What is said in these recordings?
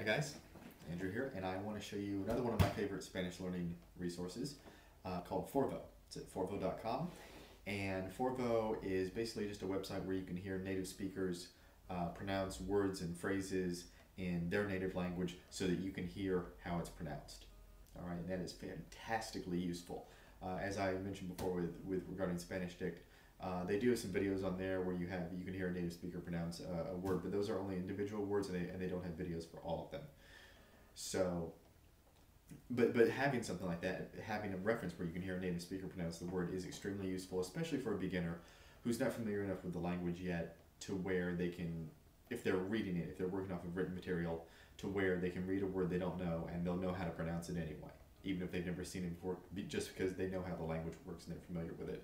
guys, Andrew here, and I want to show you another one of my favorite Spanish learning resources called Forvo. It's at forvo.com, and Forvo is basically just a website where you can hear native speakers pronounce words and phrases in their native language so that you can hear how it's pronounced. All right, and that is fantastically useful. As I mentioned before with regarding Spanish Dict, they do have some videos on there where you can hear a native speaker pronounce a word, but those are only individual words, and they don't have videos for all of them. So, but having something like that, having a reference where you can hear a native speaker pronounce the word is extremely useful, especially for a beginner who's not familiar enough with the language yet to where they can, if they're reading it, if they're working off of written material, to where they can read a word they don't know and they'll know how to pronounce it anyway, even if they've never seen it before, just because they know how the language works and they're familiar with it.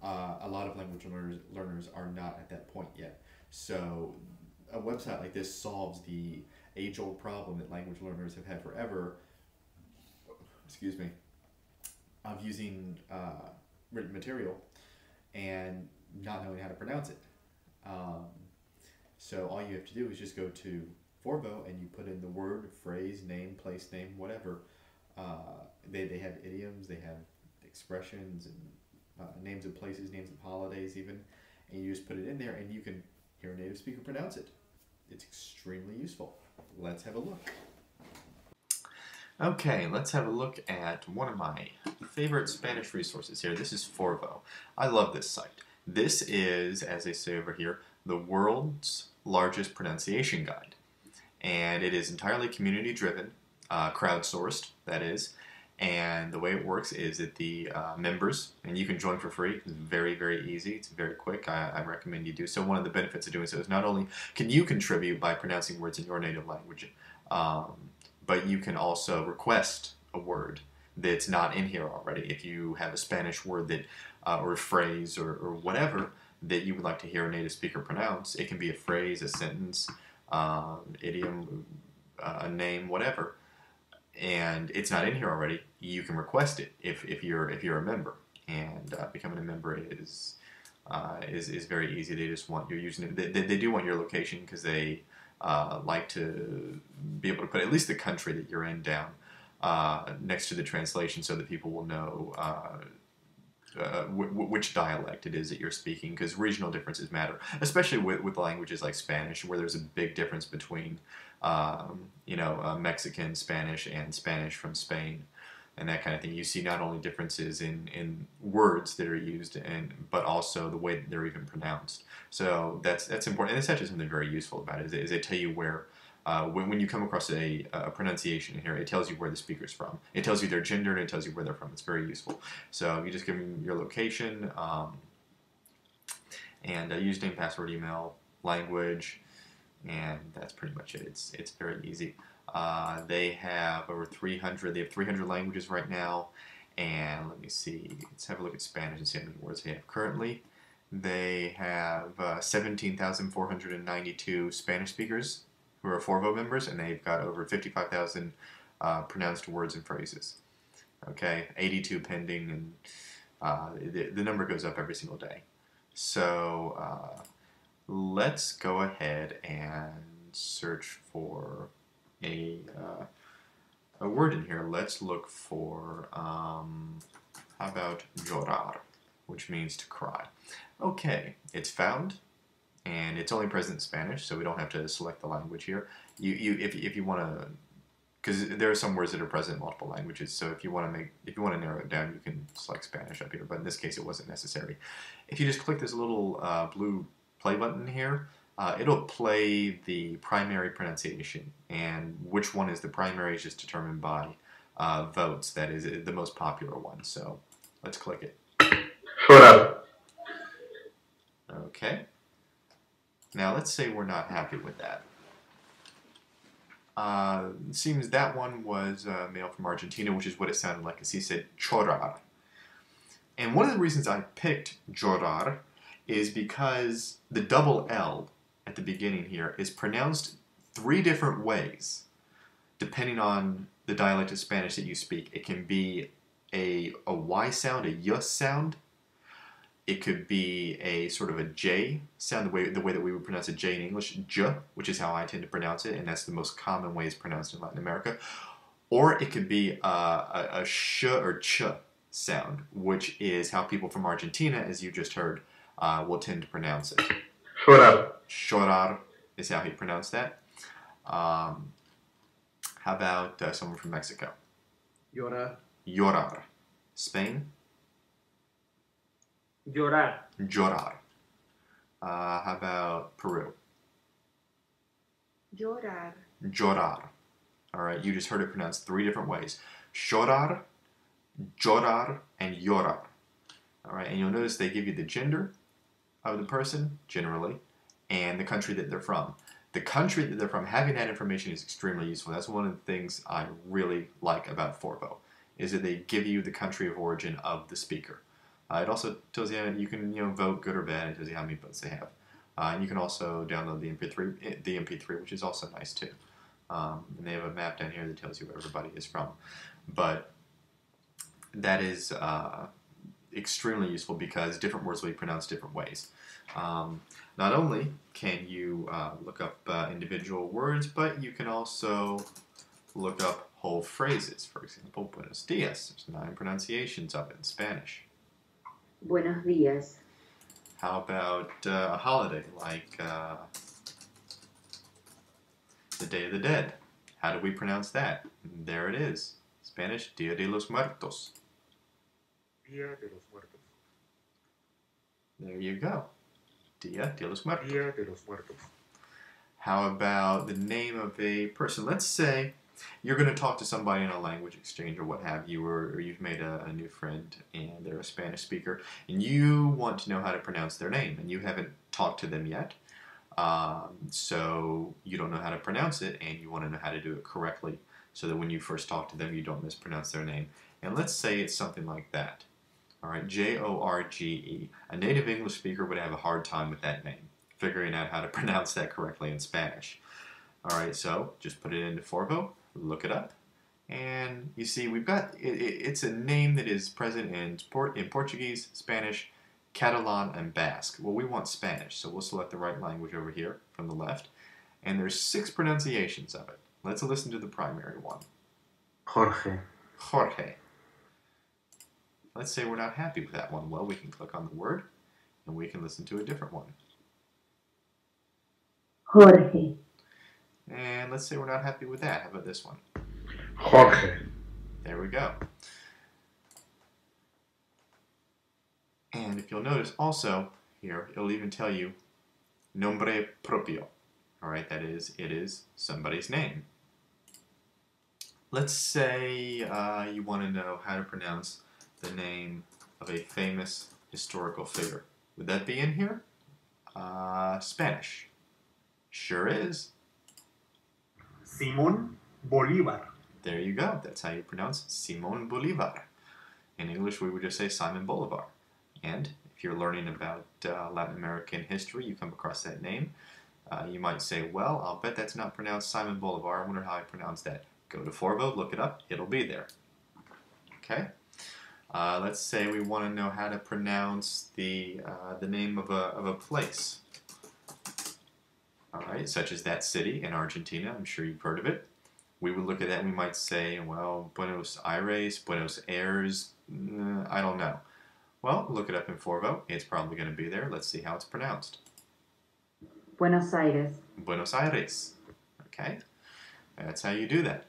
A lot of language learners are not at that point yet. So a website like this solves the age-old problem that language learners have had forever, of using written material and not knowing how to pronounce it. So all you have to do is just go to Forvo and you put in the word, phrase, name, place name, whatever. They have idioms, they have expressions, and names of places, names of holidays even, and you just put it in there and you can hear a native speaker pronounce it. It's extremely useful. Let's have a look. Okay, let's have a look at one of my favorite Spanish resources here. This is Forvo. I love this site. This is, as they say over here, the world's largest pronunciation guide. And it is entirely community-driven, crowdsourced, that is. And the way it works is that the members, and you can join for free, it's very, very easy, it's very quick, I recommend you do so. One of the benefits of doing so is not only can you contribute by pronouncing words in your native language, but you can also request a word that's not in here already. If you have a Spanish word that, or a phrase or whatever that you would like to hear a native speaker pronounce, it can be a phrase, a sentence, idiom, a name, whatever, and it's not in here already, you can request it if you're a member. And becoming a member is very easy. They just want your username. They do want your location because they like to be able to put at least the country that you're in down next to the translation so that people will know which dialect it is that you're speaking, because regional differences matter, especially with languages like Spanish, where there's a big difference between Mexican Spanish and Spanish from Spain and that kind of thing. You see not only differences in words that are used, but also the way that they're even pronounced. So that's important, and it's actually something very useful about it, is they tell you where, when you come across a pronunciation in here, it tells you where the speaker's from. It tells you their gender, and it tells you where they're from. It's very useful. So you just give them your location, and username, password, email, language, and that's pretty much it. It's very easy. They have over 300. They have 300 languages right now, and let me see. Let's have a look at Spanish and see how many words they have currently. They have 17,492 Spanish speakers who are Forvo members, and they've got over 55,000 pronounced words and phrases. Okay, 82 pending, and the number goes up every single day. So let's go ahead and search for a word in here. Let's look for, how about llorar, which means to cry. Okay, it's found, and it's only present in Spanish, so we don't have to select the language here. If you want to, because there are some words that are present in multiple languages, so if you want to narrow it down, you can select Spanish up here. But in this case, it wasn't necessary. If you just click this little blue play button here, it'll play the primary pronunciation, and which one is the primary is just determined by votes. That is the most popular one. So let's click it. Okay. Now let's say we're not happy with that. It seems that one was a male from Argentina, which is what it sounded like, as he said chorar. And one of the reasons I picked llorar is because the double L at the beginning here is pronounced 3 different ways, depending on the dialect of Spanish that you speak. It can be a Y sound, a Y sound. It could be a sort of a J sound, the way that we would pronounce a J in English, J, which is how I tend to pronounce it, and that's the most common way it's pronounced in Latin America. Or it could be a sh or ch sound, which is how people from Argentina, as you just heard, will tend to pronounce it. Chorar. Chorar is how he pronounced that. How about someone from Mexico? Llorar. Llorar. Spain? Llorar. Llorar. How about Peru? Llorar. Llorar. All right, you just heard it pronounced 3 different ways. Chorar, llorar, and llorar. All right, and you'll notice they give you the gender of the person, generally, and the country that they're from. The country that they're from, having that information is extremely useful. That's one of the things I really like about Forvo, is that they give you the country of origin of the speaker. It also tells you can vote good or bad. It tells you how many votes they have. And you can also download the MP3, which is also nice too. And they have a map down here that tells you where everybody is from. But that is extremely useful because different words will be pronounced different ways. Not only can you look up individual words, but you can also look up whole phrases. For example, buenos dias. There's 9 pronunciations of it in Spanish. Buenos días. How about a holiday like the Day of the Dead? How do we pronounce that? There it is. Spanish, Dia de los Muertos. Día de los Muertos. There you go. Dia de los Muertos. Día de los Muertos. How about the name of a person? Let's say you're going to talk to somebody in a language exchange or what have you, or you've made a new friend and they're a Spanish speaker, and you want to know how to pronounce their name, and you haven't talked to them yet, so you don't know how to pronounce it, and you want to know how to do it correctly so that when you first talk to them, you don't mispronounce their name. And let's say it's something like that. All right, Jorge. A native English speaker would have a hard time with that name, figuring out how to pronounce that correctly in Spanish. All right, so just put it into Forvo, look it up, and you see we've got, it's a name that is present in Portuguese, Spanish, Catalan, and Basque. Well, we want Spanish, so we'll select the right language over here from the left, and there's 6 pronunciations of it. Let's listen to the primary one. Jorge. Jorge. Let's say we're not happy with that one. Well, we can click on the word, and we can listen to a different one. Jorge. And let's say we're not happy with that. How about this one? Jorge. There we go. And if you'll notice also here, it'll even tell you nombre propio. All right, that is, it is somebody's name. Let's say you want to know how to pronounce the name of a famous historical figure. Would that be in here? Spanish. Sure is. Simón Bolívar. There you go. That's how you pronounce Simón Bolívar. In English, we would just say Simon Bolivar. And if you're learning about Latin American history, you come across that name, you might say, well, I'll bet that's not pronounced Simon Bolivar. I wonder how I pronounce that. Go to Forvo, look it up. It'll be there. Okay? Let's say we want to know how to pronounce the name of a place. All right, such as that city in Argentina. I'm sure you've heard of it. We would look at that and we might say, well, Buenos Aires, Buenos Aires, I don't know. Well, look it up in Forvo. It's probably going to be there. Let's see how it's pronounced. Buenos Aires. Buenos Aires. Okay? That's how you do that.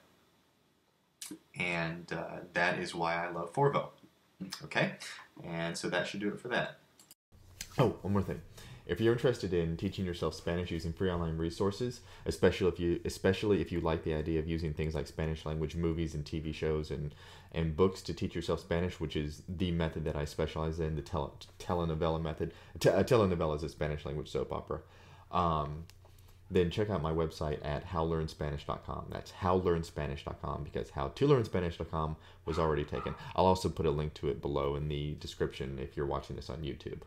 And that is why I love Forvo. Okay? And so that should do it for that. Oh, one more thing. If you're interested in teaching yourself Spanish using free online resources, especially if you like the idea of using things like Spanish language movies and TV shows and books to teach yourself Spanish, which is the method that I specialize in, the telenovela method. A telenovela is a Spanish language soap opera. Then check out my website at howlearnspanish.com. That's howlearnspanish.com because howtolearnspanish.com was already taken. I'll also put a link to it below in the description if you're watching this on YouTube.